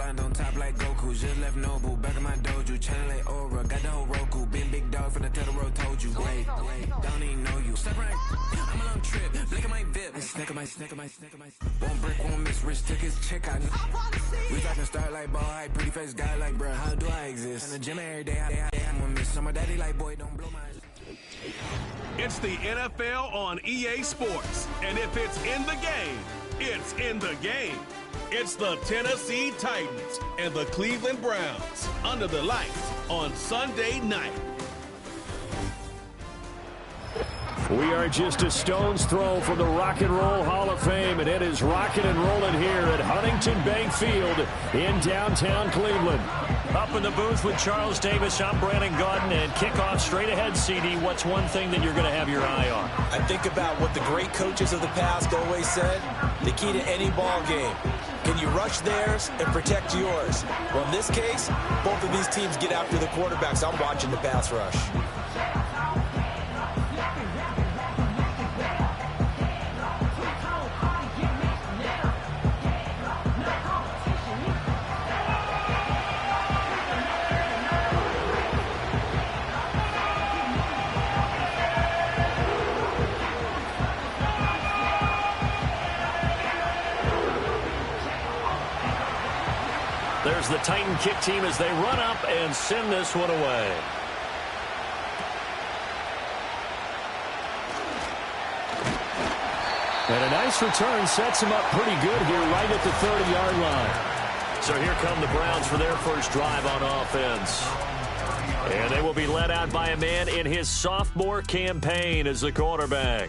blind on top like Goku. Just left Noble, back in my dojo. Chain like Aura, got the whole Roku. Been big dog from the Tether Road, told you. Wait, don't even know you. Step right, I'm a long trip. Blick at my VIP. Snicker my. One brick, one miss. Rich tickets, check out. We talking start like ball hype. Pretty face guy like, bruh, how do I exist? In the gym every day, I'm gonna miss. Some of daddy like, boy, don't blow my. It's the NFL on EA Sports, and if it's in the game, it's in the game. It's the Tennessee Titans and the Cleveland Browns under the lights on Sunday night. We are just a stone's throw from the Rock and Roll Hall of Fame, and it is rocking and rolling here at Huntington Bank Field in downtown Cleveland. Up in the booth with Charles Davis, I'm Brandon Gaudin, and kickoff straight ahead, CD. What's one thing that you're going to have your eye on? I think about what the great coaches of the past always said. The key to any ball game. Can you rush theirs and protect yours? Well, in this case, both of these teams get after the quarterbacks. I'm watching the pass rush. There's the Titan kick team as they run up and send this one away. And a nice return sets him up pretty good here right at the 30-yard line. So here come the Browns for their first drive on offense. And they will be led out by a man in his sophomore campaign as the quarterback.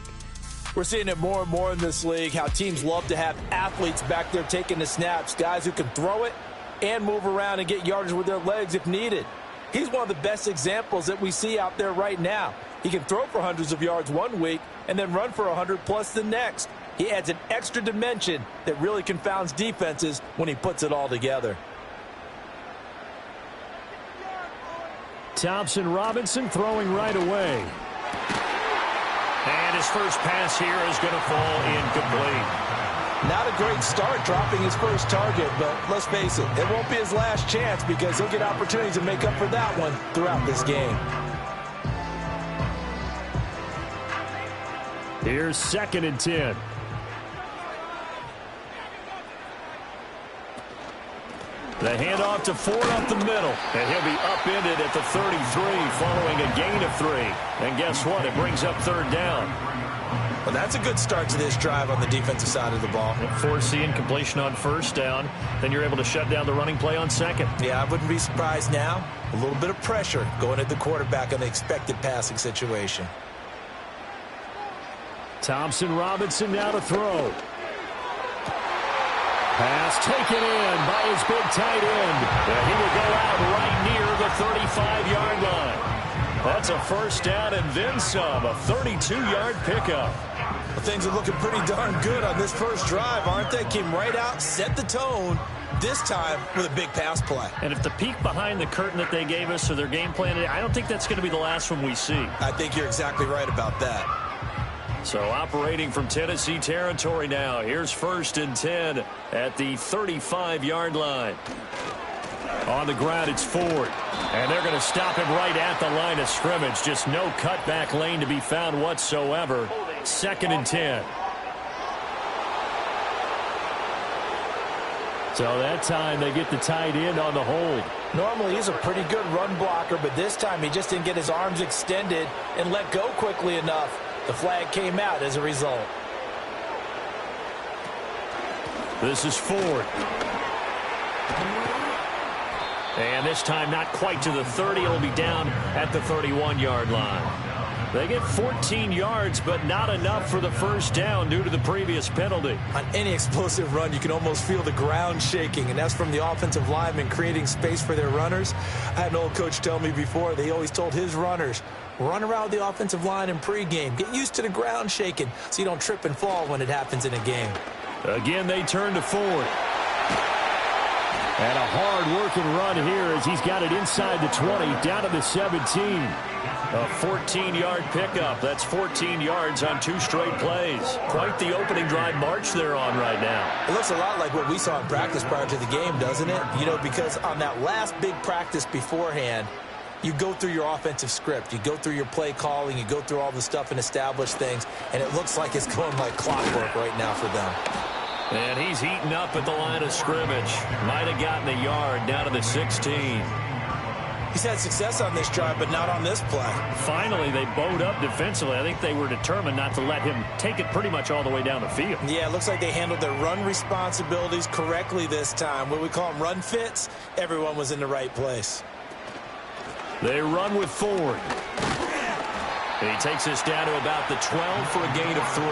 We're seeing it more and more in this league, how teams love to have athletes back there taking the snaps, guys who can throw it and move around and get yardage with their legs if needed. He's one of the best examples that we see out there right now. He can throw for hundreds of yards one week and then run for 100+ the next. He adds an extra dimension that really confounds defenses when he puts it all together. Thompson Robinson throwing right away. And his first pass here is going to fall incomplete. Not a great start dropping his first target, but let's face it, it won't be his last chance because he'll get opportunities to make up for that one throughout this game. Here's 2nd and 10. The handoff to Ford up the middle, and he'll be upended at the 33 following a gain of 3. And guess what? It brings up 3rd down. Well, that's a good start to this drive on the defensive side of the ball. Force incompletion on 1st down. Then you're able to shut down the running play on 2nd. Yeah, I wouldn't be surprised now. A little bit of pressure going at the quarterback on the expected passing situation. Thompson Robinson now to throw. Pass taken in by his big tight end. And he will go out right near the 35-yard line. That's a 1st down and then some, a 32-yard pickup. Well, things are looking pretty darn good on this first drive, aren't they? Came right out, set the tone, this time with a big pass play. And if the peek behind the curtain that they gave us or their game plan, I don't think that's going to be the last one we see. I think you're exactly right about that. So operating from Tennessee territory now. Here's 1st and 10 at the 35-yard line. On the ground, it's Ford. And they're going to stop him right at the line of scrimmage. Just no cutback lane to be found whatsoever. 2nd and 10. So that time they get the tight end on the hold. Normally he's a pretty good run blocker, but this time he just didn't get his arms extended and let go quickly enough. The flag came out as a result. This is Ford. And this time not quite to the 30. It'll be down at the 31-yard line. They get 14 yards, but not enough for the 1st down due to the previous penalty. On any explosive run, you can almost feel the ground shaking, and that's from the offensive linemen creating space for their runners. I had an old coach tell me before, they always told his runners, run around the offensive line in pregame. Get used to the ground shaking so you don't trip and fall when it happens in a game. Again, they turn to Ford. And a hard-working run here as he's got it inside the 20, down to the 17. A 14-yard pickup. That's 14 yards on 2 straight plays. Quite the opening drive march they're on right now. It looks a lot like what we saw in practice prior to the game, doesn't it? You know, because on that last big practice beforehand, you go through your offensive script. You go through your play calling. You go through all the stuff and establish things. And it looks like it's going like clockwork right now for them. And he's heating up at the line of scrimmage. Might have gotten a yard down to the 16. He's had success on this drive, but not on this play. Finally, they bowed up defensively. I think they were determined not to let him take it pretty much all the way down the field. Yeah, it looks like they handled their run responsibilities correctly this time. What we call them run fits, everyone was in the right place. They run with Ford. And he takes us down to about the 12 for a gain of 3.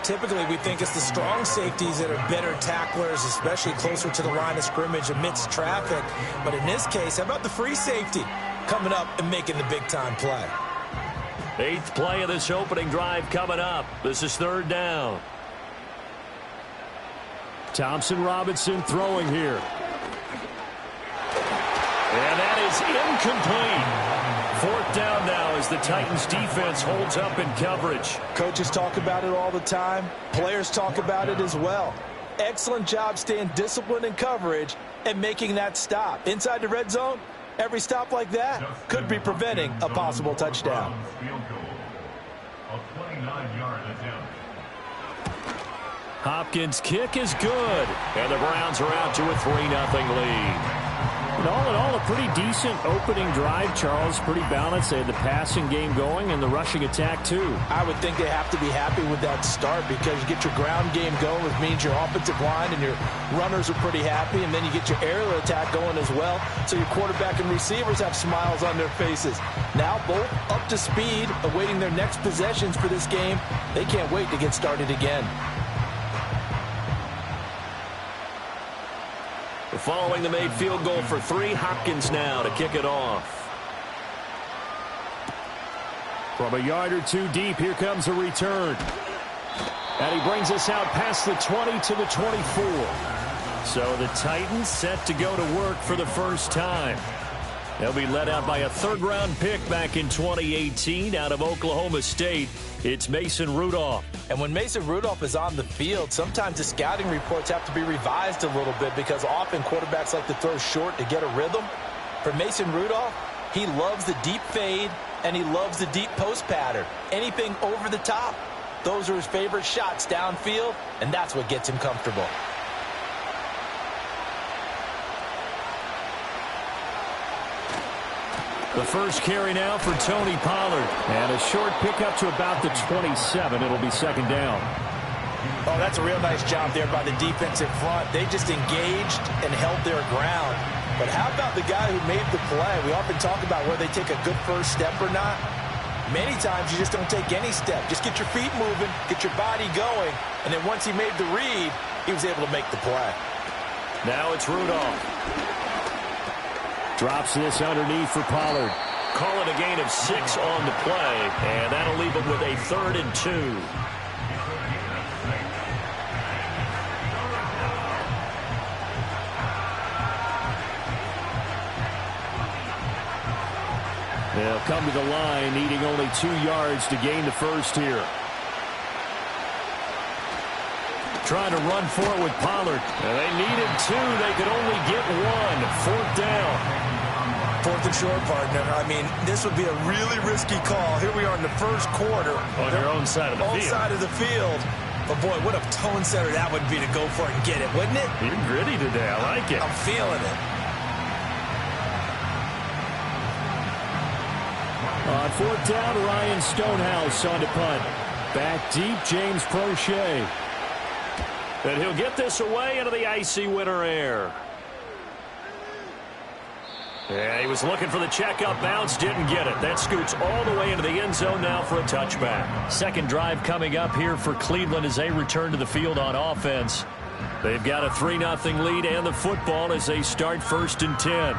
Typically, we think it's the strong safeties that are better tacklers, especially closer to the line of scrimmage amidst traffic. But in this case, how about the free safety coming up and making the big-time play? 8th play of this opening drive coming up. This is 3rd down. Thompson Robinson throwing here. And that is incomplete. 4th down now as the Titans defense holds up in coverage. Coaches talk about it all the time. Players talk about it as well. Excellent job staying disciplined in coverage and making that stop. Inside the red zone, every stop like that could be preventing a possible touchdown. Hopkins' kick is good. And the Browns are out to a 3-0 lead. And all in all, a pretty decent opening drive, Charles. Pretty balanced. They had the passing game going and the rushing attack, too. I would think they have to be happy with that start because you get your ground game going, which means your offensive line and your runners are pretty happy, and then you get your aerial attack going as well, so your quarterback and receivers have smiles on their faces. Now both up to speed, awaiting their next possessions for this game. They can't wait to get started again. Following the made field goal for 3, Hopkins now to kick it off. From a yard or 2 deep, here comes a return. And he brings us out past the 20 to the 24. So the Titans set to go to work for the first time. They'll be led out by a 3rd-round pick back in 2018 out of Oklahoma State. It's Mason Rudolph. And when Mason Rudolph is on the field, sometimes the scouting reports have to be revised a little bit because often quarterbacks like to throw short to get a rhythm. For Mason Rudolph, he loves the deep fade and he loves the deep post pattern. Anything over the top, those are his favorite shots downfield, and that's what gets him comfortable. The first carry now for Tony Pollard. And a short pickup to about the 27. It'll be 2nd down. Oh, that's a real nice job there by the defensive front. They just engaged and held their ground. But how about the guy who made the play? We often talk about whether they take a good first step or not. Many times you just don't take any step. Just get your feet moving, get your body going, and then once he made the read, he was able to make the play. Now it's Rudolph. Drops this underneath for Pollard. Call it a gain of 6 on the play, and that'll leave him with a 3rd and 2. They'll come to the line, needing only 2 yards to gain the first here. Trying to run for it with Pollard. And they needed 2. They could only get 1. 4th down. 4th and short, partner. I mean, this would be a really risky call. Here we are in the first quarter. On your own side of the field. Own side of the field. But, boy, what a tone setter that would be to go for it and get it, wouldn't it? You're gritty today. I like it. I'm feeling it. On 4th down, Ryan Stonehouse on to punt. Back deep, James Prochet. And he'll get this away into the icy winter air. Yeah, he was looking for the check-up bounce, didn't get it. That scoots all the way into the end zone now for a touchback. 2nd drive coming up here for Cleveland as they return to the field on offense. They've got a 3-0 lead and the football as they start 1st and 10.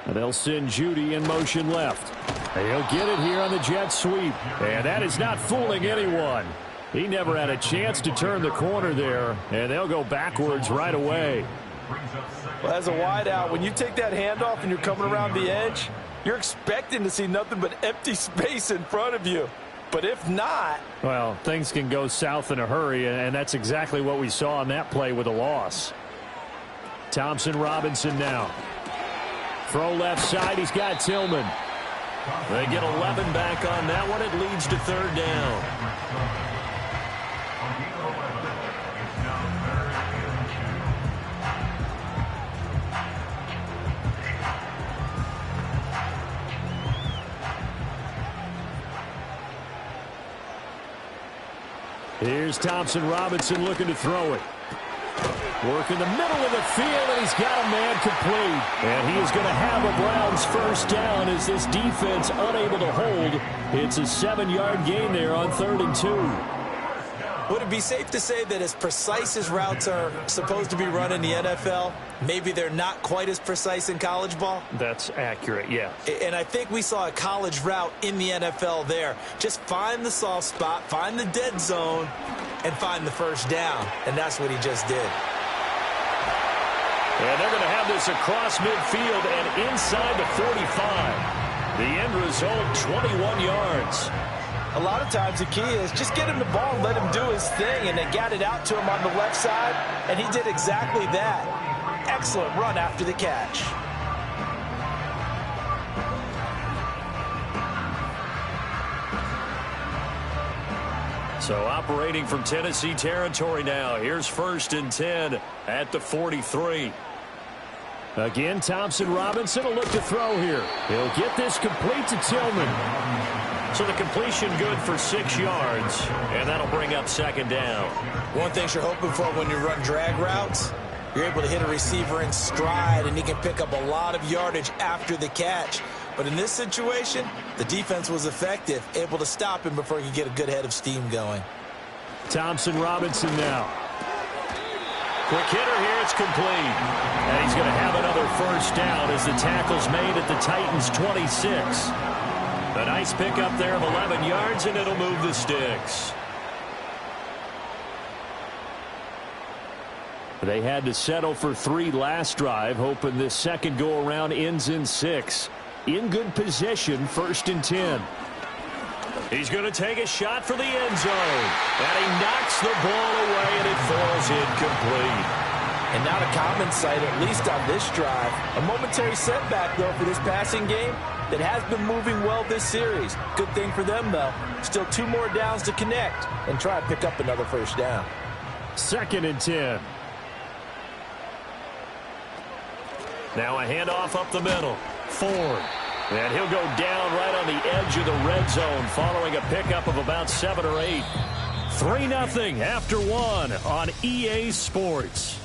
And they'll send Judy in motion left. And he'll get it here on the jet sweep. And that is not fooling anyone. He never had a chance to turn the corner there. And they'll go backwards right away. Well, as a wideout, when you take that handoff and you're coming around the edge, you're expecting to see nothing but empty space in front of you. But if not... well, things can go south in a hurry, and that's exactly what we saw on that play with a loss. Thompson Robinson now. Throw left side, he's got Tillman. They get 11 back on that one. It leads to third down. Here's Thompson Robinson looking to throw it. Work in the middle of the field, and he's got a man complete. And he is going to have a Browns first down as this defense unable to hold. It's a 7-yard gain there on 3rd and 2. Would it be safe to say that as precise as routes are supposed to be run in the NFL, maybe they're not quite as precise in college ball? That's accurate, yeah. And I think we saw a college route in the NFL there. Just find the soft spot, find the dead zone, and find the first down. And that's what he just did. And they're going to have this across midfield and inside the 45. The end result, 21 yards. A lot of times the key is just get him the ball and let him do his thing, and they got it out to him on the left side, and he did exactly that. Excellent run after the catch. So operating from Tennessee territory now. Here's 1st and 10 at the 43. Again, Thompson Robinson will look to throw here. He'll get this complete to Tillman. So the completion good for 6 yards, and that'll bring up 2nd down. One thing you're hoping for when you run drag routes, you're able to hit a receiver in stride, and he can pick up a lot of yardage after the catch. But in this situation, the defense was effective, able to stop him before he could get a good head of steam going. Thompson Robinson now. Quick hitter here, it's complete. And he's going to have another first down as the tackle's made at the Titans' 26. A nice pickup there of 11 yards, and it'll move the sticks. They had to settle for 3 last drive, hoping this second go-around ends in 6. In good position, 1st and 10. He's going to take a shot for the end zone. And he knocks the ball away, and it falls incomplete. And not a common sight, at least on this drive. A momentary setback, though, for this passing game that has been moving well this series. Good thing for them, though. Still 2 more downs to connect and try and pick up another first down. 2nd and 10. Now a handoff up the middle. Ford. And he'll go down right on the edge of the red zone following a pickup of about 7 or 8. 3-0 after 1 on EA Sports.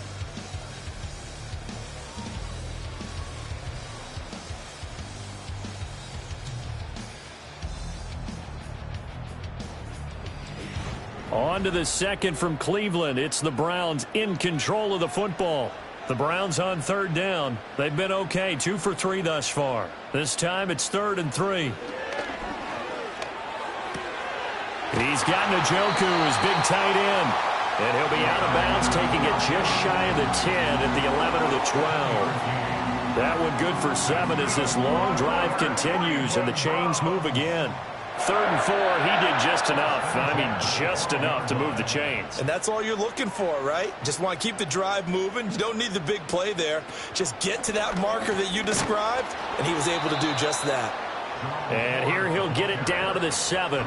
On to the second from Cleveland. It's the Browns in control of the football. The Browns on 3rd down. They've been okay, 2 for 3 thus far. This time it's 3rd and 3. He's got Njoku, his big tight end. And he'll be out of bounds, taking it just shy of the 10 at the 11 or the 12. That one good for 7 as this long drive continues and the chains move again. 3rd and 4, he did just enough. I mean, just enough to move the chains. And that's all you're looking for, right? Just want to keep the drive moving. You don't need the big play there. Just get to that marker that you described, and he was able to do just that. And here he'll get it down to the 7.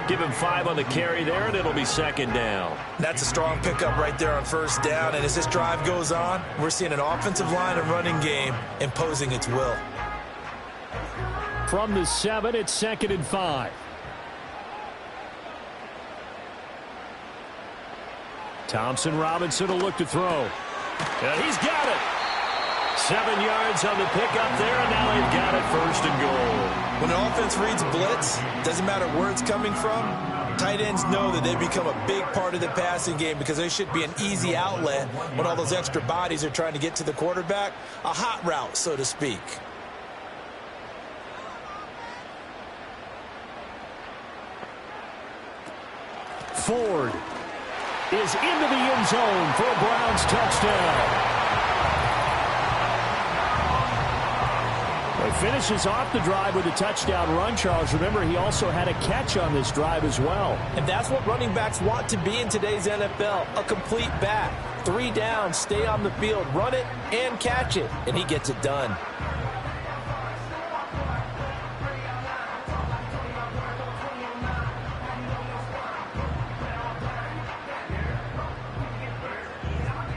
Give him 5 on the carry there, and it'll be 2nd down. That's a strong pickup right there on 1st down. And as this drive goes on, we're seeing an offensive line and running game imposing its will. From the 7, it's 2nd and 5. Thompson Robinson will look to throw. And he's got it. 7 yards on the pickup there, and now they've got it 1st and goal. When an offense reads blitz, doesn't matter where it's coming from, tight ends know that they become a big part of the passing game because they should be an easy outlet when all those extra bodies are trying to get to the quarterback. A hot route, so to speak. Ford is into the end zone for a Browns touchdown. He finishes off the drive with a touchdown run, Charles. Remember, he also had a catch on this drive as well. And that's what running backs want to be in today's NFL, a complete back. 3 downs, stay on the field, run it, and catch it. And he gets it done.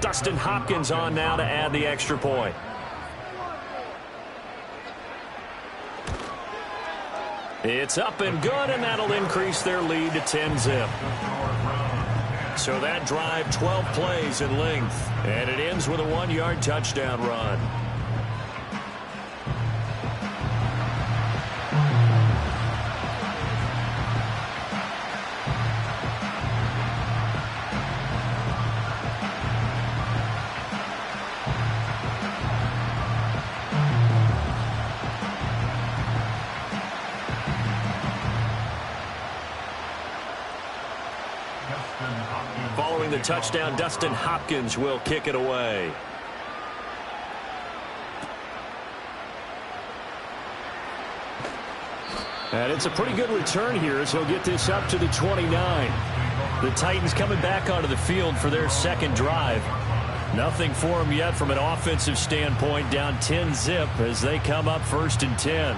Dustin Hopkins on now to add the extra point. It's up and good, and that'll increase their lead to 10-zip. So that drive, 12 plays in length, and it ends with a 1-yard touchdown run. Following the touchdown, Dustin Hopkins will kick it away. And it's a pretty good return here as he'll get this up to the 29. The Titans coming back onto the field for their second drive. Nothing for them yet from an offensive standpoint, down 10-zip as they come up 1st and 10.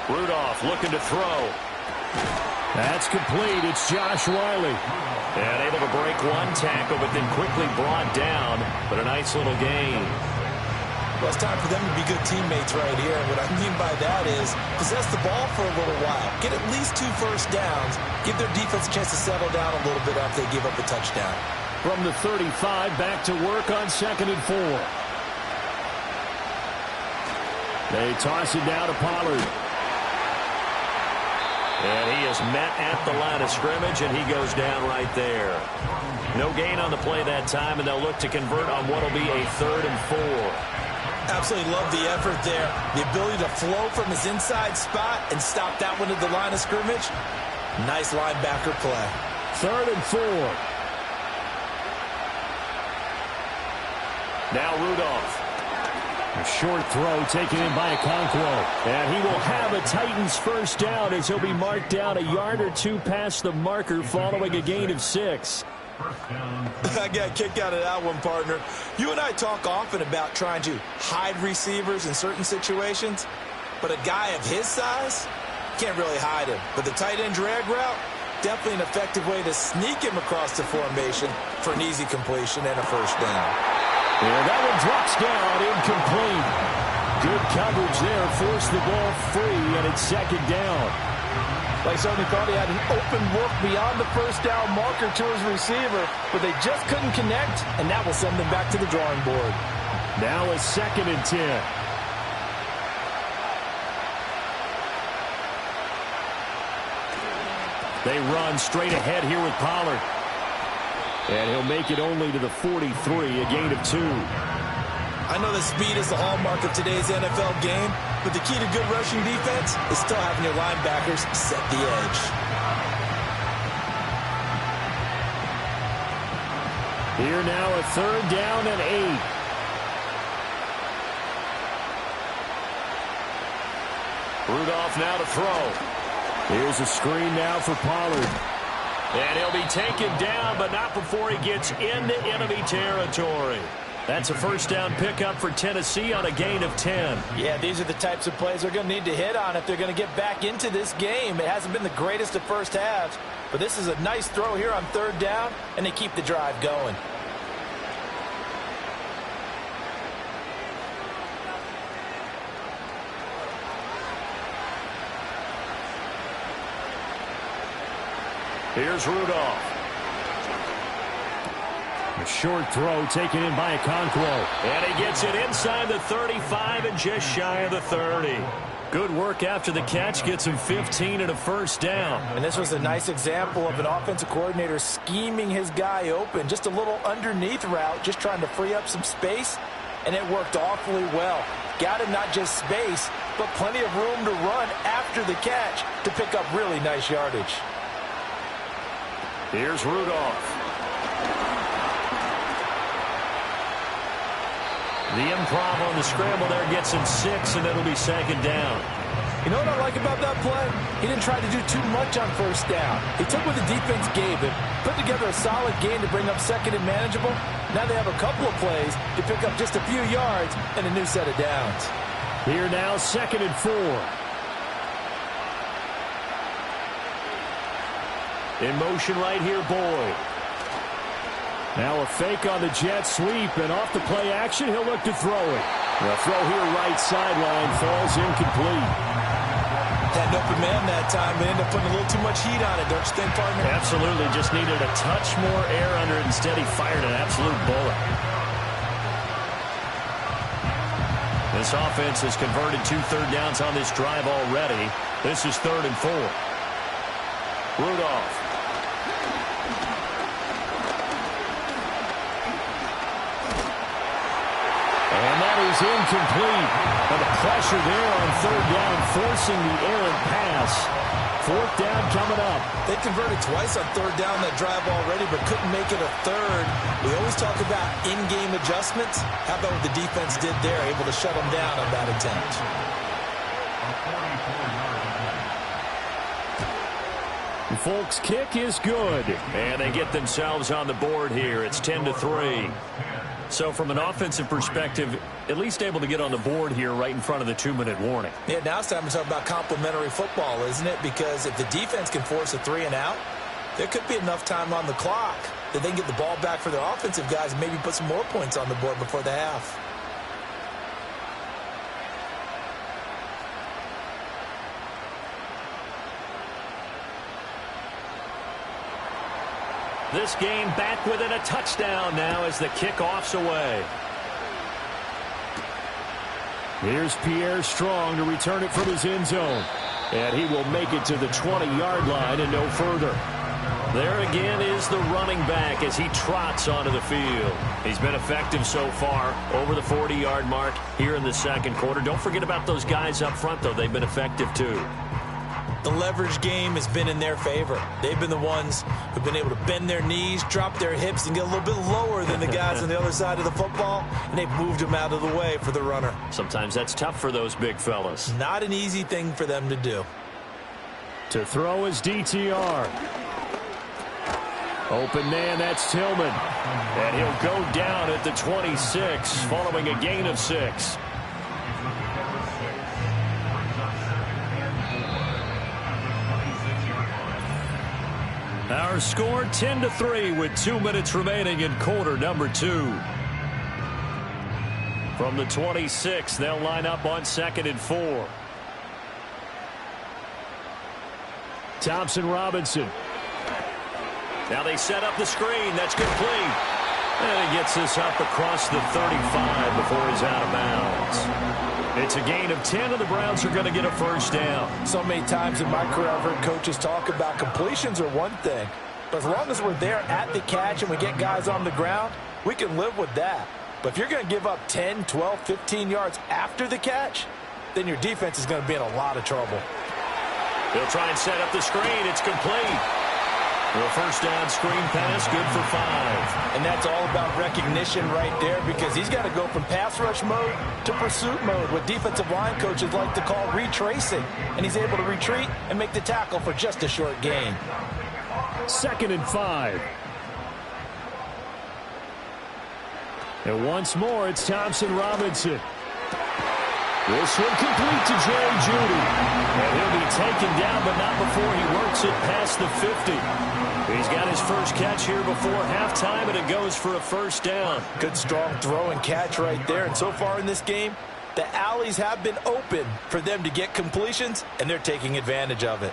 Rudolph looking to throw. That's complete. It's Josh Wiley. And able to break one tackle, but then quickly brought down. But a nice little gain. Well, it's time for them to be good teammates right here. And what I mean by that is possess the ball for a little while. Get at least 2 first downs. Give their defense a chance to settle down a little bit after they give up a touchdown. From the 35, back to work on 2nd and 4. They toss it down to Pollard. And he is met at the line of scrimmage, and he goes down right there. No gain on the play that time, and they'll look to convert on what will be a 3rd and 4. Absolutely love the effort there. The ability to flow from his inside spot and stop that one at the line of scrimmage. Nice linebacker play. 3rd and 4. Now Rudolph. A short throw taken in by Okonkwo. And he will have a Titans first down as he'll be marked down a yard or 2 past the marker following a gain of 6. I got a kick out of that one, partner. You and I talk often about trying to hide receivers in certain situations, but a guy of his size can't really hide him. But the tight end drag route, definitely an effective way to sneak him across the formation for an easy completion and a first down. And that one drops down, incomplete. Good coverage there, forced the ball free, and it's 2nd down. They certainly thought he had an open look beyond the first down marker to his receiver, but they just couldn't connect, and that will send them back to the drawing board. Now a 2nd and 10. They run straight ahead here with Pollard. And he'll make it only to the 43, a gain of 2. I know that speed is the hallmark of today's NFL game, but the key to good rushing defense is still having your linebackers set the edge. Here now a 3rd down and 8. Rudolph now to throw. Here's a screen now for Pollard. And he'll be taken down, but not before he gets into enemy territory. That's a first down pickup for Tennessee on a gain of 10. Yeah, these are the types of plays they're going to need to hit on if they're going to get back into this game. It hasn't been the greatest of first halves, but this is a nice throw here on 3rd down, and they keep the drive going. Here's Rudolph. A short throw taken in by Okonkwo. And he gets it inside the 35 and just shy of the 30. Good work after the catch. Gets him 15 and a first down. And this was a nice example of an offensive coordinator scheming his guy open. Just a little underneath route, just trying to free up some space, and it worked awfully well. Got him not just space, but plenty of room to run after the catch to pick up really nice yardage. Here's Rudolph. The improv on the scramble there gets him 6, and it'll be second down. You know what I like about that play? He didn't try to do too much on first down. He took what the defense gave him, put together a solid game to bring up second and manageable. Now they have a couple of plays to pick up just a few yards and a new set of downs. Here now, 2nd and 4. In motion right here, Boyd. Now a fake on the jet sweep, and off the play action, he'll look to throw it. The throw here right sideline falls incomplete. Had an open man that time, but ended up putting a little too much heat on it, don't you think, partner? Absolutely. Just needed a touch more air under it. Instead, he fired an absolute bullet. This offense has converted 2 third downs on this drive already. This is 3rd and 4. Rudolph. And that is incomplete. And the pressure there on 3rd down, forcing the errant pass. 4th down coming up. They converted twice on 3rd down that drive already, but couldn't make it a 3rd. We always talk about in-game adjustments. How about what the defense did there, able to shut them down on that attempt? The Folks' kick is good. And they get themselves on the board here. It's 10-3. So from an offensive perspective, at least able to get on the board here right in front of the 2-minute warning. Yeah, now it's time to talk about complementary football, isn't it? Because if the defense can force a 3 and out, there could be enough time on the clock that they can get the ball back for their offensive guys and maybe put some more points on the board before the half. This game back within a touchdown now as the kickoff's away. Here's Pierre Strong to return it from his end zone. And he will make it to the 20-yard line and no further. There again is the running back as he trots onto the field. He's been effective so far, over the 40-yard mark here in the 2nd quarter. Don't forget about those guys up front, though. They've been effective, too. The leverage game has been in their favor. They've been the ones who've been able to bend their knees, drop their hips, and get a little bit lower than the guys on the other side of the football, and they've moved them out of the way for the runner. Sometimes that's tough for those big fellas. Not an easy thing for them to do. To throw is DTR. Open man, that's Tillman. And he'll go down at the 26, following a gain of 6. Our score 10-3 with 2 minutes remaining in quarter number 2. From the 26, they'll line up on 2nd and 4. Thompson Robinson. Now they set up the screen. That's complete. And he gets this up across the 35 before he's out of bounds. It's a gain of 10, and the Browns are going to get a first down. So many times in my career I've heard coaches talk about completions are one thing, but as long as we're there at the catch and we get guys on the ground, we can live with that. But if you're going to give up 10, 12, 15 yards after the catch, then your defense is going to be in a lot of trouble. They'll try and set up the screen. It's complete. The first down screen pass, good for 5. And that's all about recognition right there, because he's got to go from pass rush mode to pursuit mode, what defensive line coaches like to call retracing. And he's able to retreat and make the tackle for just a short gain. 2nd and 5. And once more, it's Thompson Robinson. This one complete to Jerry Jeudy. And he'll be taken down, but not before he works it past the 50. He's got his first catch here before halftime, and it goes for a first down. Good, strong throw and catch right there. And so far in this game, the alleys have been open for them to get completions, and they're taking advantage of it.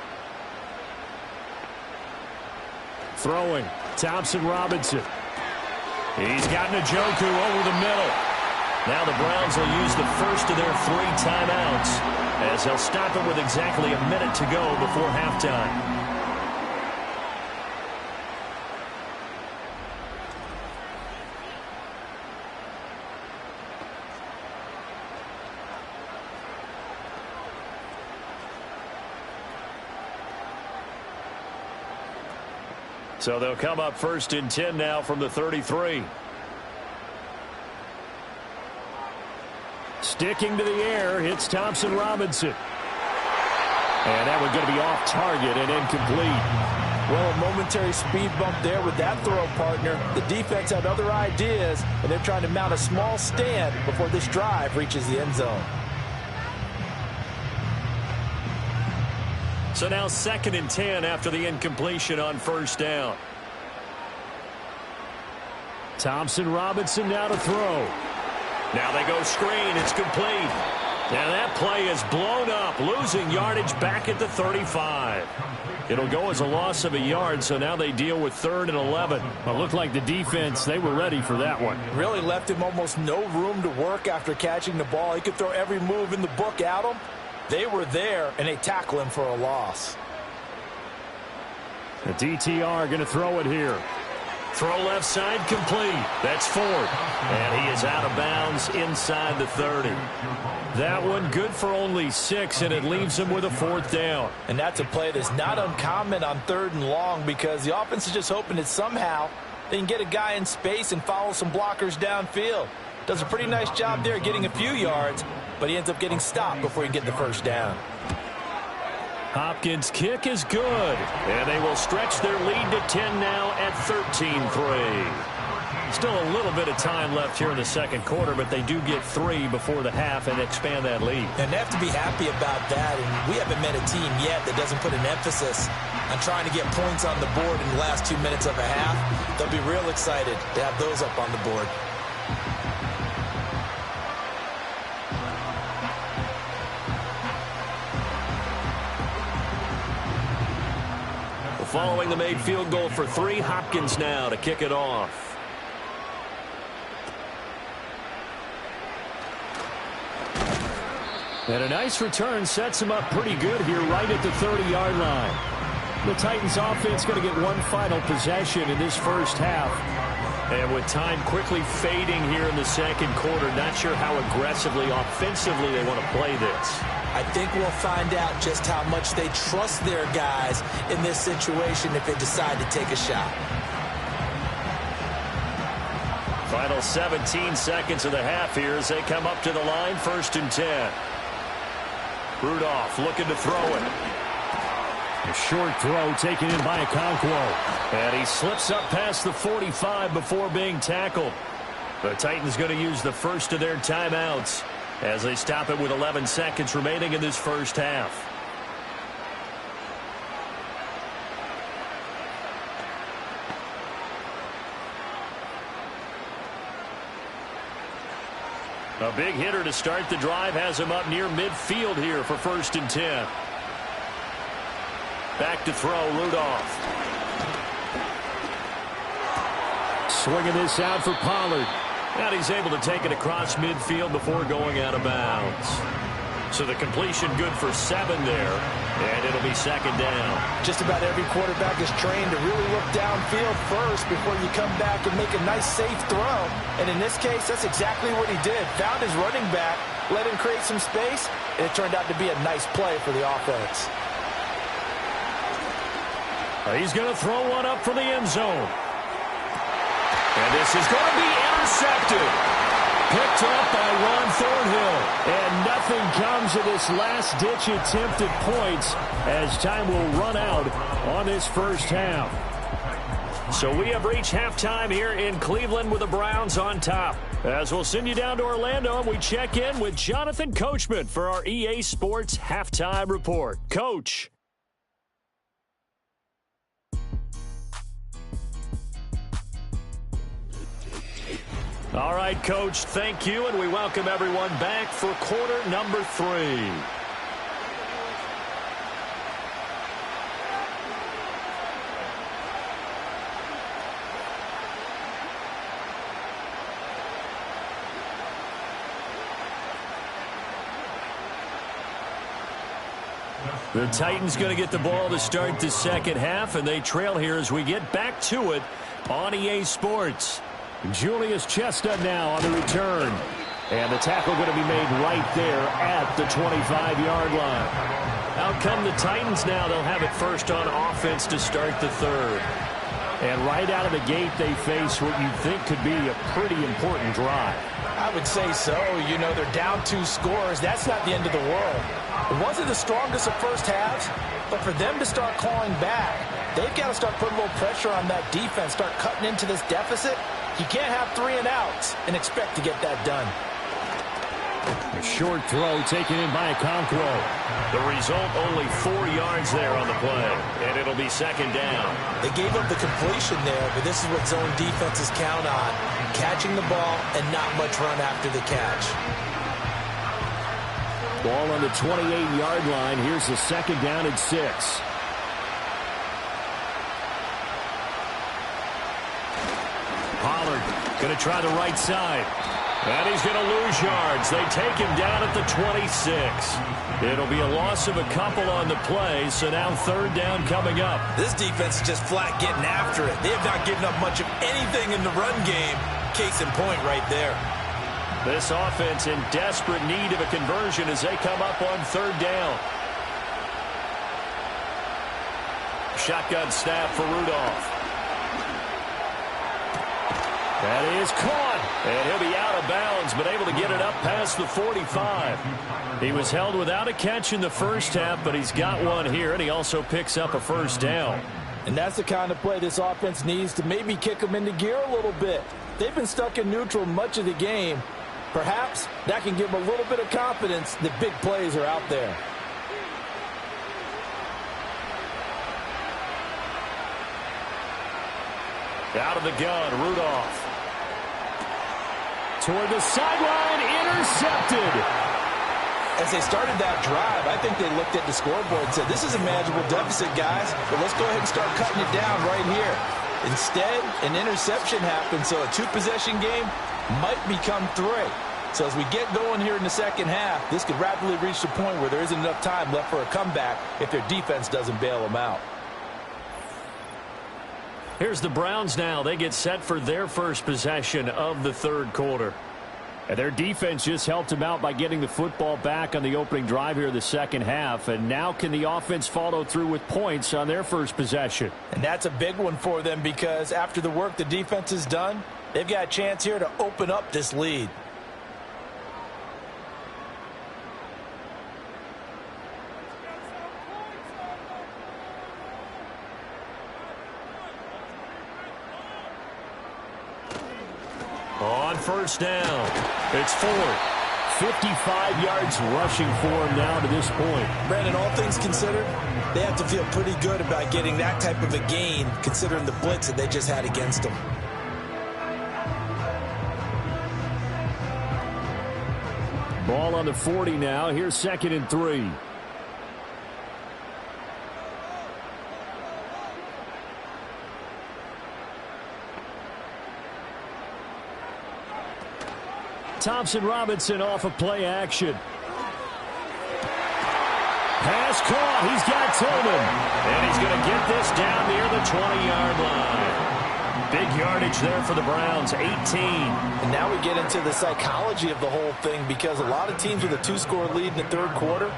Throwing, Thompson Robinson. He's got Njoku over the middle. Now the Browns will use the first of their 3 timeouts. as they'll stop it with exactly a minute to go before halftime. So they'll come up 1st and 10 now from the 33. Sticking to the air, it's Thompson Robinson. And that one's going to be off target and incomplete. Well, a momentary speed bump there with that throw, partner. The defense had other ideas, and they're trying to mount a small stand before this drive reaches the end zone. So now 2nd and 10 after the incompletion on 1st down. Thompson Robinson now to throw. Now they go screen. It's complete. And that play is blown up, losing yardage back at the 35. It'll go as a loss of a yard, so now they deal with 3rd and 11. Well, it looked like the defense, they were ready for that one. Really left him almost no room to work after catching the ball. He could throw every move in the book at him. They were there, and they tackle him for a loss. The DTR going to throw it here. Throw left side complete. That's Ford. And he is out of bounds inside the 30. That one good for only 6, and it leaves him with a 4th down. And that's a play that's not uncommon on 3rd and long because the offense is just hoping that somehow they can get a guy in space and follow some blockers downfield. Does a pretty nice job there getting a few yards, but he ends up getting stopped before he can get the 1st down. Hopkins' kick is good, and they will stretch their lead to 10 now at 13-3. Still a little bit of time left here in the 2nd quarter, but they do get 3 before the half and expand that lead. And they have to be happy about that, and we haven't met a team yet that doesn't put an emphasis on trying to get points on the board in the last 2 minutes of a half. They'll be real excited to have those up on the board. Following the made field goal for 3, Hopkins now to kick it off. And a nice return sets him up pretty good here right at the 30-yard line. The Titans offense going to get one final possession in this 1st half. And with time quickly fading here in the 2nd quarter, not sure how aggressively, offensively they want to play this. I think we'll find out just how much they trust their guys in this situation if they decide to take a shot. Final 17 seconds of the half here as they come up to the line, 1st and 10. Rudolph looking to throw it. A short throw taken in by Okonkwo. And he slips up past the 45 before being tackled. The Titans going to use the first of their timeouts as they stop it with 11 seconds remaining in this 1st half. A big hitter to start the drive has him up near midfield here for 1st and 10. Back to throw, Rudolph. Swinging this out for Pollard. And he's able to take it across midfield before going out of bounds. So the completion good for 7 there, and it'll be 2nd down. Just about every quarterback is trained to really look downfield first before you come back and make a nice, safe throw. And in this case, that's exactly what he did. Found his running back, let him create some space, and it turned out to be a nice play for the offense. He's going to throw one up for the end zone. And this is going to be intercepted. Picked up by Ron Thornhill. And nothing comes of this last-ditch attempt at points as time will run out on this 1st half. So we have reached halftime here in Cleveland with the Browns on top. As we'll send you down to Orlando and we check in with Jonathan Coachman for our EA Sports Halftime Report. Coach. All right, Coach, thank you, and we welcome everyone back for quarter number 3. The Titans going to get the ball to start the second half, and they trail here as we get back to it on EA Sports. Julius Chestnut now on the return. And the tackle going to be made right there at the 25-yard line. Out come the Titans now. They'll have it first on offense to start the third. And right out of the gate, they face what you think could be a pretty important drive. I would say so. You know, they're down 2 scores. That's not the end of the world. It wasn't the strongest of first halves, but for them to start clawing back, they've got to start putting a little pressure on that defense, start cutting into this deficit. You can't have 3 and outs and expect to get that done. A short throw taken in by Okonkwo. The result, only 4 yards there on the play, and it'll be second down. They gave up the completion there, but this is what zone defenses count on, catching the ball and not much run after the catch. Ball on the 28-yard line. Here's the second down and 6. Pollard going to try the right side. And he's going to lose yards. They take him down at the 26. It'll be a loss of a couple on the play, so now third down coming up. This defense is just flat getting after it. They have not given up much of anything in the run game. Case in point right there. This offense in desperate need of a conversion as they come up on third down. Shotgun snap for Rudolph. That is caught, and he'll be out of bounds, but able to get it up past the 45. He was held without a catch in the first half, but he's got one here, and he also picks up a first down. And that's the kind of play this offense needs to maybe kick them into gear a little bit. They've been stuck in neutral much of the game. Perhaps that can give them a little bit of confidence that big plays are out there. Out of the gun, Rudolph. Toward the sideline, intercepted. As they started that drive, I think they looked at the scoreboard and said, this is a manageable deficit, guys, but let's go ahead and start cutting it down right here. Instead, an interception happened, so a 2-possession game might become 3. So as we get going here in the second half, this could rapidly reach the point where there isn't enough time left for a comeback if their defense doesn't bail them out. Here's the Browns now. They get set for their first possession of the third quarter. And their defense just helped them out by getting the football back on the opening drive here in the second half. And now can the offense follow through with points on their first possession? And that's a big one for them because after the work the defense has done, they've got a chance here to open up this lead. On first down, it's Ford. 55 yards rushing for him now to this point. Brandon, all things considered, they have to feel pretty good about getting that type of a gain considering the blitz that they just had against them. Ball on the 40 now. Here's 2nd and 3. Thompson Robinson off of play action. Pass caught. He's got Tillman. And he's going to get this down near the 20-yard line. Big yardage there for the Browns, 18. And now we get into the psychology of the whole thing because a lot of teams with a 2-score lead in the third quarter,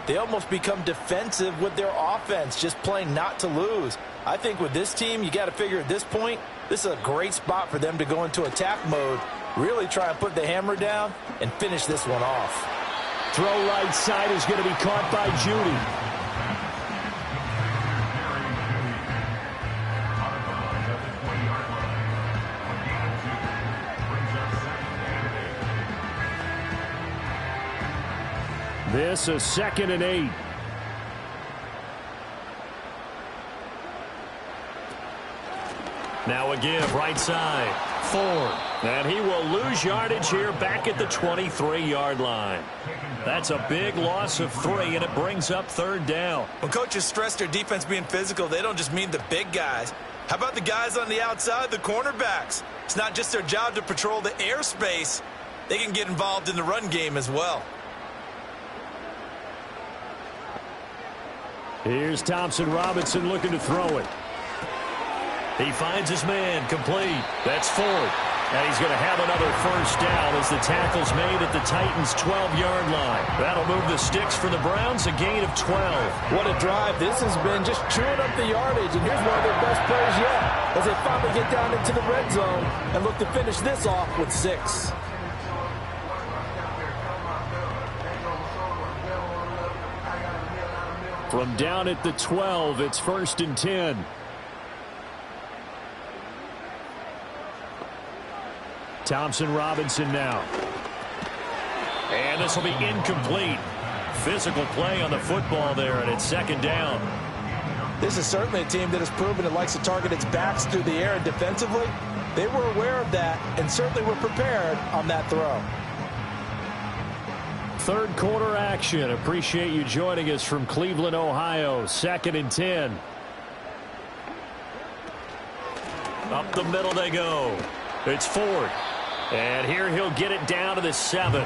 they almost become defensive with their offense, just playing not to lose. I think with this team, you got to figure at this point, this is a great spot for them to go into attack mode, really try and put the hammer down and finish this one off. Throw right side is going to be caught by Judy. This is 2nd and 8. Now a give, right side. Ford. And he will lose yardage here back at the 23-yard line. That's a big loss of 3, and it brings up third down. When coaches stress their defense being physical, they don't just mean the big guys. How about the guys on the outside, the cornerbacks? It's not just their job to patrol the airspace. They can get involved in the run game as well. Here's Thompson Robinson looking to throw it. He finds his man, complete. That's Ford. And he's going to have another first down as the tackle's made at the Titans' 12-yard line. That'll move the sticks for the Browns, a gain of 12. What a drive. This has been just chewing up the yardage, and here's one of their best plays yet as they finally get down into the red zone and look to finish this off with 6. From down at the 12, it's 1st and 10. Thompson Robinson now. And this will be incomplete. Physical play on the football there, and it's 2nd down. This is certainly a team that has proven it likes to target its backs through the air, and defensively, they were aware of that and certainly were prepared on that throw. 3rd quarter action. Appreciate you joining us from Cleveland, Ohio. 2nd and 10. Up the middle they go. It's Ford. And here he'll get it down to the 7.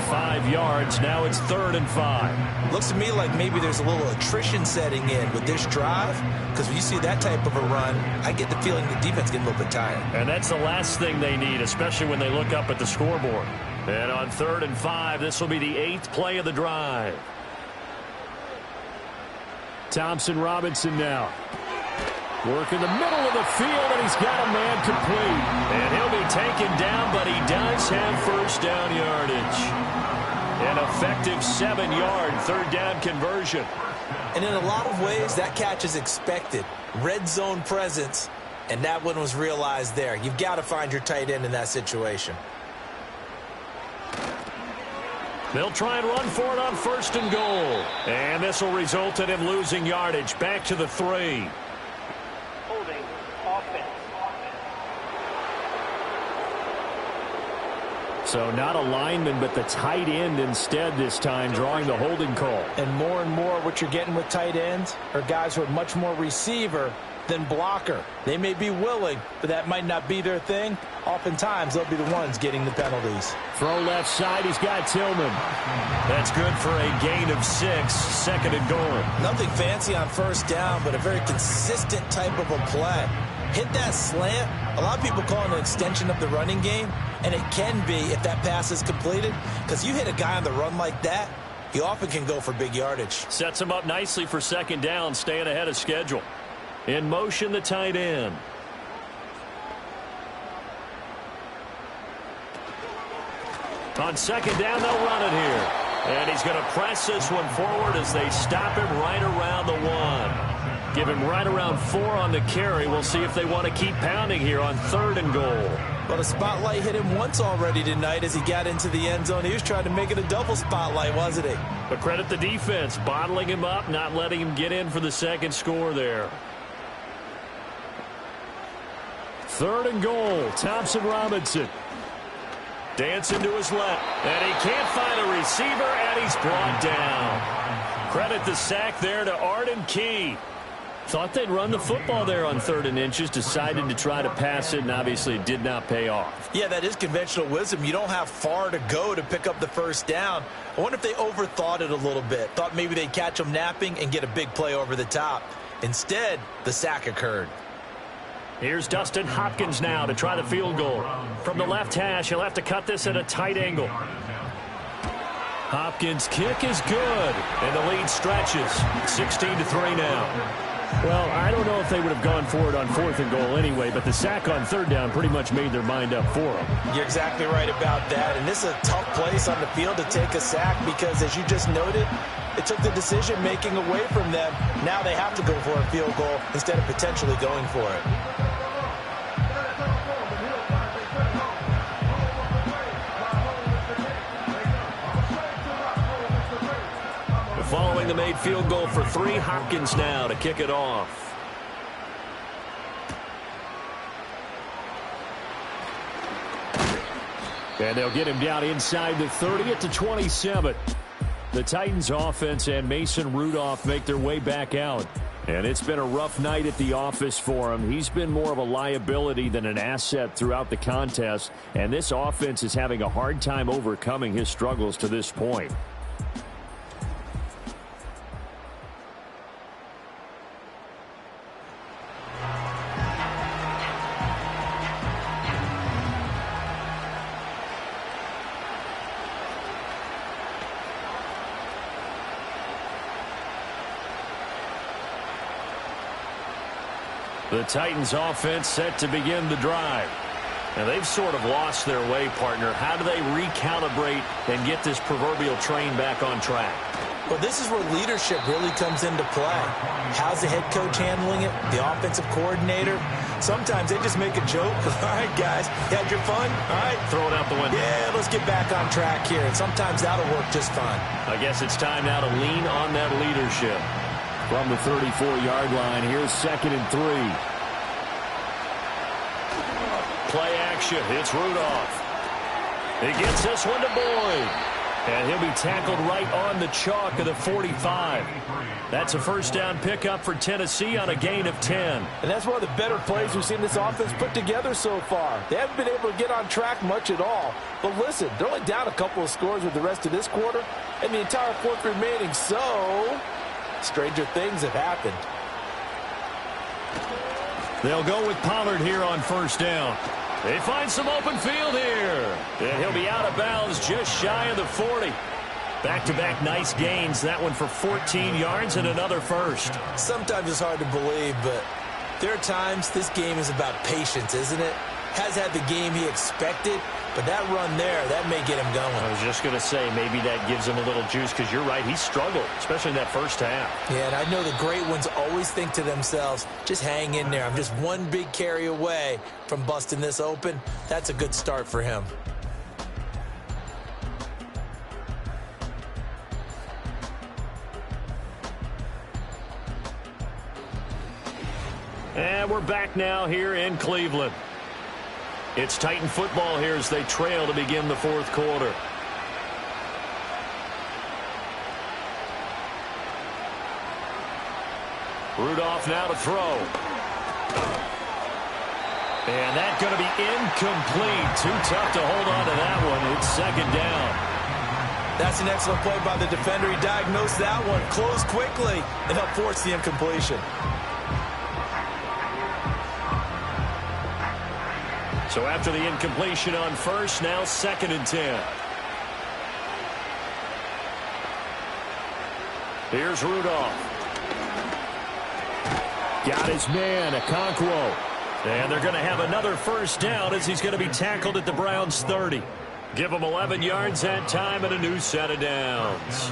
5 yards. Now it's 3rd and 5. Looks to me like maybe there's a little attrition setting in with this drive, because when you see that type of a run, I get the feeling the defense getting a little bit tired. And that's the last thing they need, especially when they look up at the scoreboard. And on 3rd and 5, this will be the 8th play of the drive. Thompson Robinson now. Work in the middle of the field, and he's got a man complete. And he'll be taken down, but he does have first down yardage. An effective 7-yard 3rd down conversion. And in a lot of ways, that catch is expected. Red zone presence, and that one was realized there. You've got to find your tight end in that situation. They'll try and run for it on 1st and goal. And this will result in him losing yardage back to the 3. So not a lineman, but the tight end instead this time, drawing the holding call. And more what you're getting with tight ends are guys who are much more receiver than blocker. They may be willing, but that might not be their thing. Oftentimes, they'll be the ones getting the penalties. Throw left side, he's got Tillman. That's good for a gain of 6, 2nd and goal. Nothing fancy on 1st down, but a very consistent type of a play. Hit that slant. A lot of people call it an extension of the running game, and it can be if that pass is completed, because you hit a guy on the run like that, he often can go for big yardage. Sets him up nicely for 2nd down, staying ahead of schedule. In motion, the tight end. On 2nd down, they'll run it here. And he's going to press this one forward as they stop him right around the 1. Give him right around 4 on the carry. We'll see if they want to keep pounding here on 3rd and goal. But a spotlight hit him once already tonight as he got into the end zone. He was trying to make it a double spotlight, wasn't he? But credit the defense, bottling him up, not letting him get in for the 2nd score there. 3rd and goal, Thompson Robinson. Dancing to his left, and he can't find a receiver, and he's brought down. Credit the sack there to Arden Key. Thought they'd run the football there on 3rd and inches, decided to try to pass it, and obviously it did not pay off. Yeah, that is conventional wisdom. You don't have far to go to pick up the 1st down. I wonder if they overthought it a little bit. Thought maybe they'd catch them napping and get a big play over the top. Instead, the sack occurred. Here's Dustin Hopkins now to try the field goal. From the left hash, he'll have to cut this at a tight angle. Hopkins' kick is good, and the lead stretches. 16-3 now. Well, I don't know if they would have gone for it on 4th and goal anyway, but the sack on 3rd down pretty much made their mind up for them. You're exactly right about that, and this is a tough place on the field to take a sack because, as you just noted, it took the decision-making away from them. Now they have to go for a field goal instead of potentially going for it. Following the made field goal for 3, Hopkins now to kick it off. And they'll get him down inside the 30 at the 27. The Titans offense and Mason Rudolph make their way back out. And it's been a rough night at the office for him. He's been more of a liability than an asset throughout the contest. And this offense is having a hard time overcoming his struggles to this point. The Titans offense set to begin the drive. And they've sort of lost their way, partner. How do they recalibrate and get this proverbial train back on track? Well, this is where leadership really comes into play. How's the head coach handling it? The offensive coordinator? Sometimes they just make a joke. All right, guys, you had your fun? All right. Throw it out the window. Yeah, let's get back on track here. And sometimes that'll work just fine. I guess it's time now to lean on that leadership. From the 34-yard line, here's 2nd and 3. Play action. It's Rudolph. He gets this one to Boyd. And he'll be tackled right on the chalk of the 45. That's a first down pickup for Tennessee on a gain of 10. And that's one of the better plays we've seen this offense put together so far. They haven't been able to get on track much at all. But listen, they're only down a couple of scores with the rest of this quarter and the entire fourth remaining. So, stranger things have happened. They'll go with Pollard here on first down. They find some open field here. And he'll be out of bounds just shy of the 40. Back-to-back nice gains. That one for 14 yards and another first. Sometimes it's hard to believe, but there are times this game is about patience, isn't it? Has had the game he expected, but that run there, that may get him going. I was just going to say, maybe that gives him a little juice, because you're right, he struggled, especially in that first half. Yeah, and I know the great ones always think to themselves, just hang in there. I'm just one big carry away from busting this open. That's a good start for him. And we're back now here in Cleveland. It's Titan football here as they trail to begin the fourth quarter. Rudolph now to throw. And that's going to be incomplete. Too tough to hold on to that one. It's second down. That's an excellent play by the defender. He diagnosed that one, closed quickly, and helped force the incompletion. So after the incompletion on first, now 2nd and 10. Here's Rudolph. Got his man, Okonkwo. And they're going to have another first down as he's going to be tackled at the Browns' 30. Give him 11 yards that time and a new set of downs.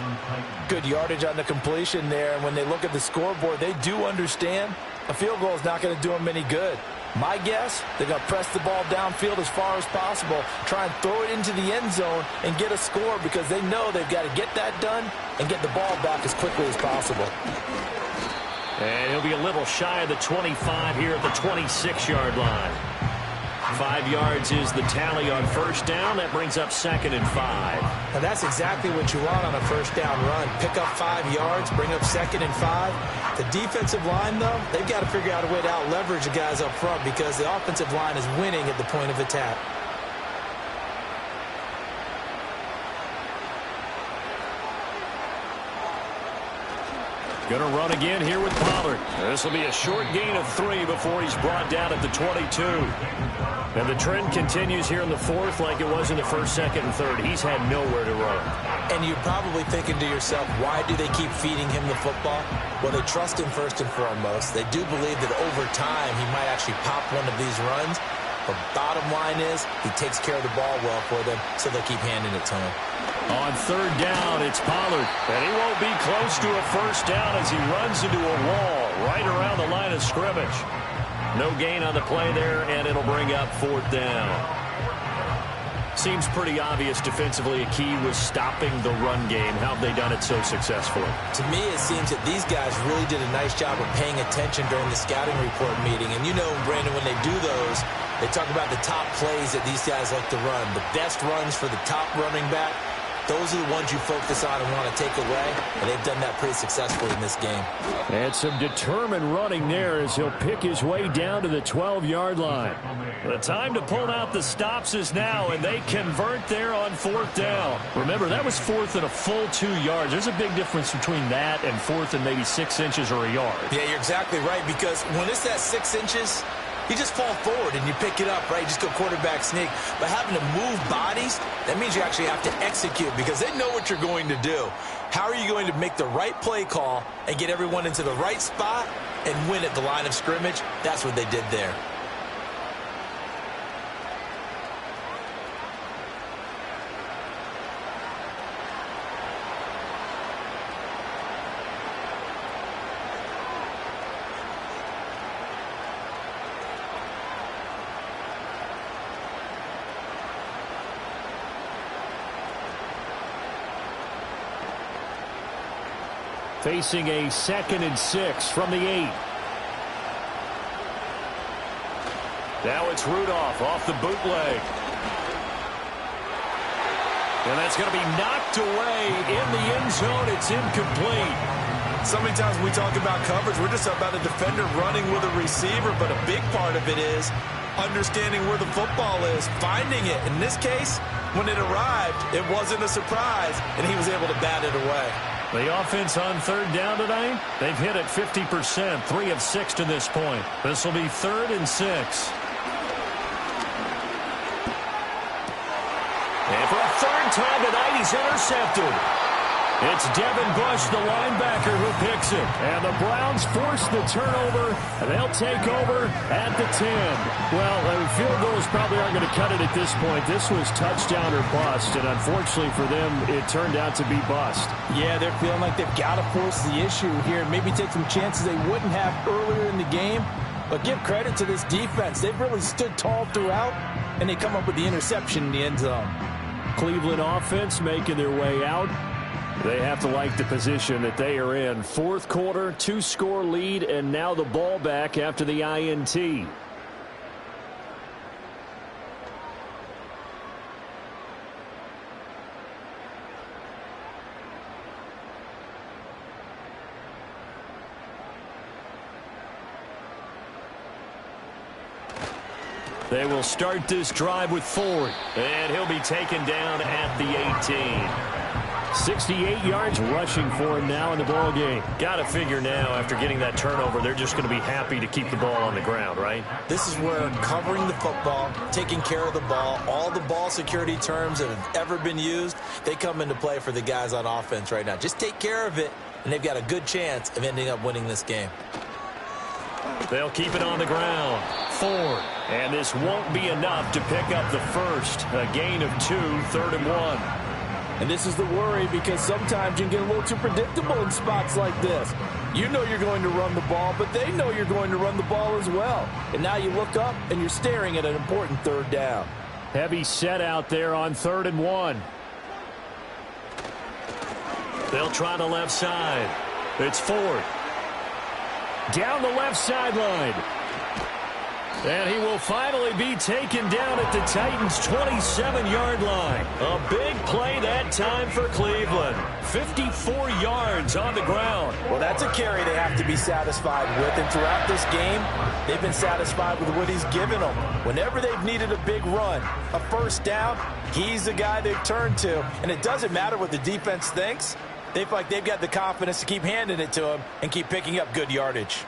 Good yardage on the completion there. And when they look at the scoreboard, they do understand a field goal is not going to do them any good. My guess, they're going to press the ball downfield as far as possible, try and throw it into the end zone and get a score, because they know they've got to get that done and get the ball back as quickly as possible. And he'll be a little shy of the 25 here at the 26-yard line. 5 yards is the tally on first down. That brings up 2nd and 5. Now that's exactly what you want on a first down run. Pick up 5 yards, bring up 2nd and 5. The defensive line, though, they've got to figure out a way to out-leverage the guys up front, because the offensive line is winning at the point of attack. Going to run again here with Pollard. This will be a short gain of 3 before he's brought down at the 22. And the trend continues here in the fourth like it was in the first, second, and third. He's had nowhere to run. And you're probably thinking to yourself, why do they keep feeding him the football? Well, they trust him first and foremost. They do believe that over time he might actually pop one of these runs. But bottom line is, he takes care of the ball well for them, so they'll keep handing it to him. On third down, it's Pollard. And he won't be close to a first down as he runs into a wall right around the line of scrimmage. No gain on the play there, and it'll bring up 4th down. Seems pretty obvious defensively a key was stopping the run game. How have they done it so successfully? To me, it seems that these guys really did a nice job of paying attention during the scouting report meeting. And you know, Brandon, when they do those, they talk about the top plays that these guys like to run. The best runs for the top running back. Those are the ones you focus on and want to take away, and they've done that pretty successfully in this game. And some determined running there as he'll pick his way down to the 12-yard line. The time to pull out the stops is now, and they convert there on 4th down. Remember, that was 4th and a full 2 yards. There's a big difference between that and 4th and maybe 6 inches or a yard. Yeah, you're exactly right, because when it's that 6 inches, you just fall forward and you pick it up, right? You just go quarterback sneak. But having to move bodies, that means you actually have to execute, because they know what you're going to do. How are you going to make the right play call and get everyone into the right spot and win at the line of scrimmage? That's what they did there. Facing a 2nd and 6 from the 8. Now it's Rudolph off the bootleg. And that's going to be knocked away in the end zone. It's incomplete. So many times we talk about coverage, we're just about a defender running with a receiver, but a big part of it is understanding where the football is, finding it. In this case, when it arrived, it wasn't a surprise, and he was able to bat it away. The offense on 3rd down tonight, they've hit it 50%, 3 of 6 to this point. This will be 3rd and 6. And for a 3rd time tonight, he's intercepted. It's Devin Bush, the linebacker, who picks it. And the Browns force the turnover, and they'll take over at the 10. Well, field goals probably aren't going to cut it at this point. This was touchdown or bust, and unfortunately for them, it turned out to be bust. Yeah, they're feeling like they've got to force the issue here, maybe take some chances they wouldn't have earlier in the game. But give credit to this defense. They've really stood tall throughout, and they come up with the interception in the end zone. Cleveland offense making their way out. They have to like the position that they are in. 4th quarter, 2-score lead, and now the ball back after the INT. They will start this drive with Ford. And he'll be taken down at the 18. 68 yards rushing for him now in the ball game. Got to figure now, after getting that turnover, they're just going to be happy to keep the ball on the ground, right? This is where covering the football, taking care of the ball, all the ball security terms that have ever been used, they come into play for the guys on offense right now. Just take care of it, and they've got a good chance of ending up winning this game. They'll keep it on the ground. Ford. And this won't be enough to pick up the first. A gain of 2, 3rd and 1. And this is the worry, because sometimes you can get a little too predictable in spots like this. You know you're going to run the ball, but they know you're going to run the ball as well. And now you look up, and you're staring at an important 3rd down. Heavy set out there on 3rd and 1. They'll try the left side. It's Ford. Down the left sideline. And he will finally be taken down at the Titans' 27-yard line. A big play that time for Cleveland. 54 yards on the ground. Well, that's a carry they have to be satisfied with. And throughout this game, they've been satisfied with what he's given them. Whenever they've needed a big run, a 1st down, he's the guy they've turned to. And it doesn't matter what the defense thinks. They feel like they've got the confidence to keep handing it to him and keep picking up good yardage.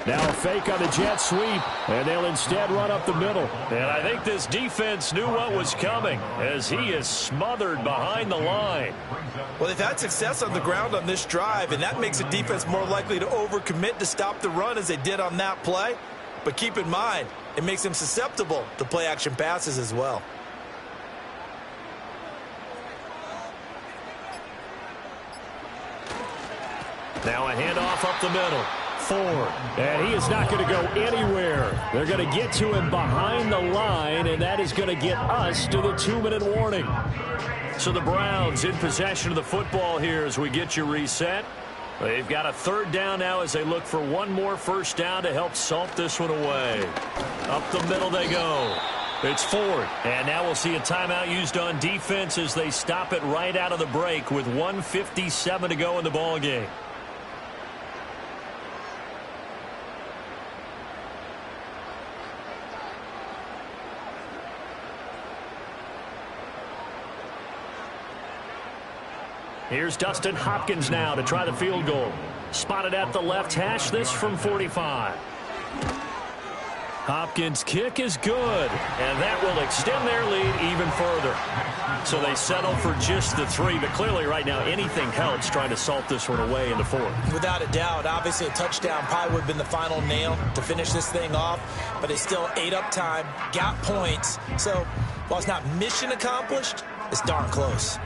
Now a fake on the jet sweep, and they'll instead run up the middle. And I think this defense knew what was coming, as he is smothered behind the line. Well, they've had success on the ground on this drive, and that makes a defense more likely to overcommit to stop the run as they did on that play. But keep in mind, it makes them susceptible to play-action passes as well. Now a handoff up the middle. Ford. And he is not going to go anywhere. They're going to get to him behind the line, and that is going to get us to the 2-minute warning. So the Browns in possession of the football here as we get you reset. They've got a 3rd down now as they look for one more 1st down to help salt this one away. Up the middle they go. It's Ford. And now we'll see a timeout used on defense as they stop it right out of the break with 1:57 to go in the ball game. Here's Dustin Hopkins now to try the field goal. Spotted at the left hash, this from 45. Hopkins' kick is good, and that will extend their lead even further. So they settle for just the 3, but clearly right now anything helps trying to salt this one away in the 4th. Without a doubt, obviously a touchdown probably would have been the final nail to finish this thing off, but it's still ate up time, got points. So while it's not mission accomplished, it's darn close.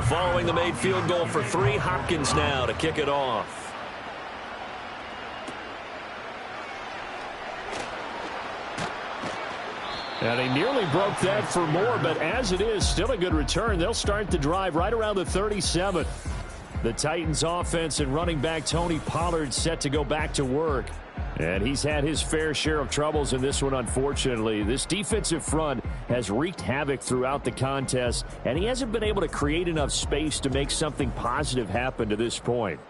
Following the made field goal for 3, Hopkins now to kick it off. And he nearly broke that for more, but as it is, still a good return. They'll start the drive right around the 37. The Titans offense and running back Tony Pollard set to go back to work. And he's had his fair share of troubles in this one, unfortunately. This defensive front has wreaked havoc throughout the contest, and he hasn't been able to create enough space to make something positive happen to this point.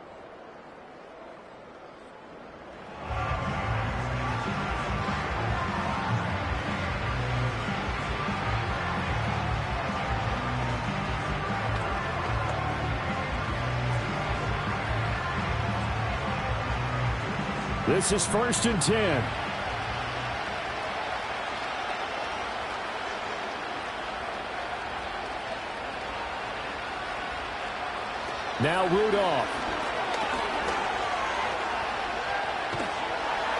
This is 1st and 10. Now Rudolph.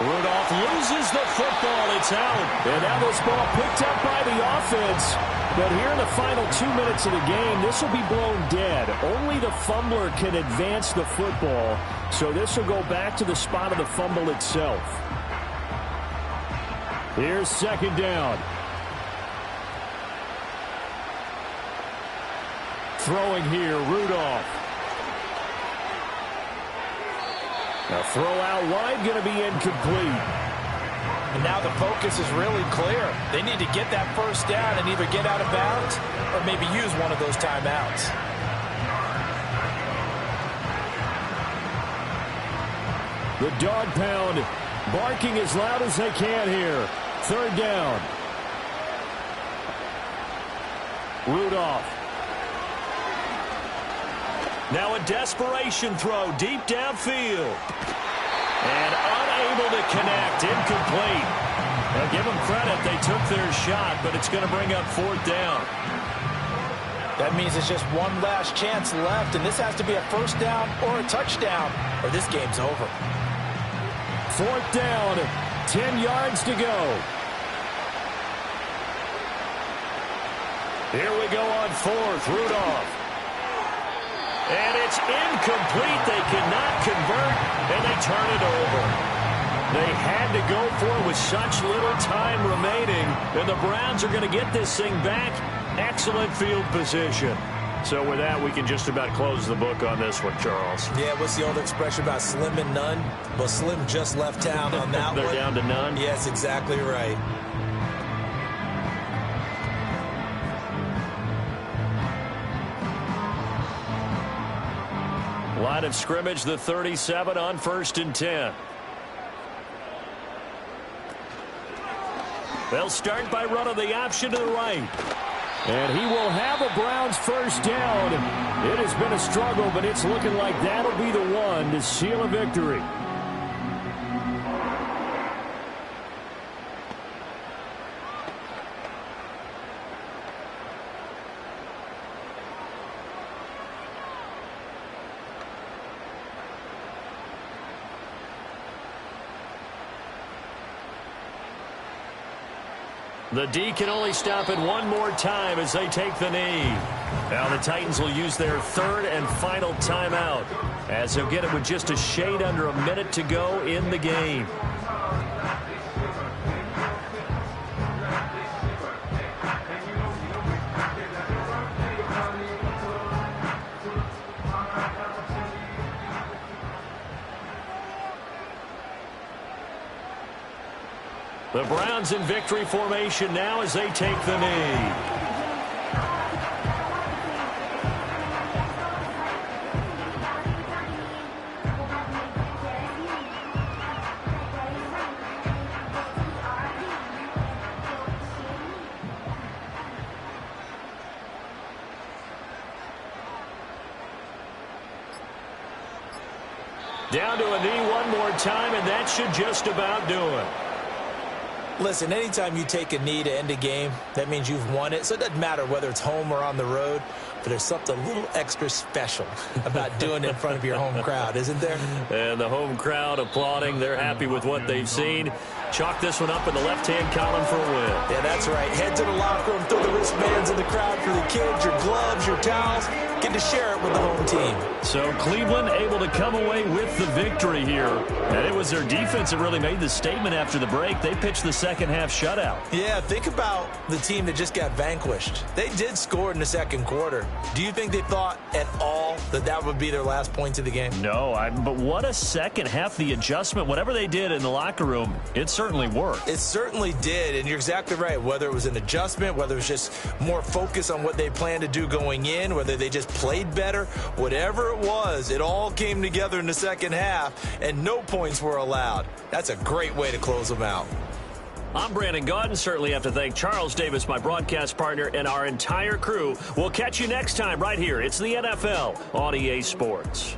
Rudolph loses the football. It's out. And now this ball picked up by the offense. But here in the final 2 minutes of the game, this will be blown dead. Only the fumbler can advance the football. So this will go back to the spot of the fumble itself. Here's 2nd down. Throwing here, Rudolph. Now throw out wide, going to be incomplete. And now the focus is really clear. They need to get that 1st down and either get out of bounds or maybe use one of those timeouts. The dog pound barking as loud as they can here. 3rd down. Rudolph. Now a desperation throw deep downfield. And unable to connect. Incomplete. Now give them credit. They took their shot, but it's going to bring up 4th down. That means it's just one last chance left, and this has to be a 1st down or a touchdown, or this game's over. 4th down, 10 yards to go. Here we go on 4th, Rudolph. And it's incomplete. They cannot convert, and they turn it over. They had to go for it with such little time remaining, and the Browns are going to get this thing back. Excellent field position. So with that, we can just about close the book on this one, Charles. Yeah, what's the old expression about slim and none? Well, Slim just left town on that They're one. down to none? Yes, exactly right. Line of scrimmage, the 37 on 1st and 10. They'll start by running the option to the right. And he will have a Browns 1st down. It has been a struggle, but it's looking like that'll be the one to seal a victory. The D can only stop it one more time as they take the knee. Now the Titans will use their 3rd and final timeout as they'll get it with just a shade under a minute to go in the game. The Browns in victory formation now as they take the knee. Down to a knee one more time, and that should just about do it. Listen, anytime you take a knee to end a game, that means you've won it. So it doesn't matter whether it's home or on the road, but there's something a little extra special about doing it in front of your home crowd, isn't there? And the home crowd applauding. They're happy with what they've seen. Chalk this one up in the left-hand column for a win. Yeah, that's right. Head to the locker room, throw the wristbands in the crowd for the kids, your gloves, your towels. Get to share it with the home team. So Cleveland able to come away with the victory here. And it was their defense that really made the statement after the break. They pitched the second-half shutout. Yeah, think about the team that just got vanquished. They did score in the second quarter. Do you think they thought at all that that would be their last points of the game? No, but what a second half. The adjustment, whatever they did in the locker room, it certainly worked. It certainly did, and you're exactly right. Whether it was an adjustment, whether it was just more focus on what they planned to do going in, whether they just played better, whatever it was, it all came together in the second half, and no points were allowed. That's a great way to close them out. I'm Brandon Gaudin. Certainly have to thank Charles Davis, my broadcast partner, and our entire crew. We'll catch you next time right here. It's the NFL on EA Sports.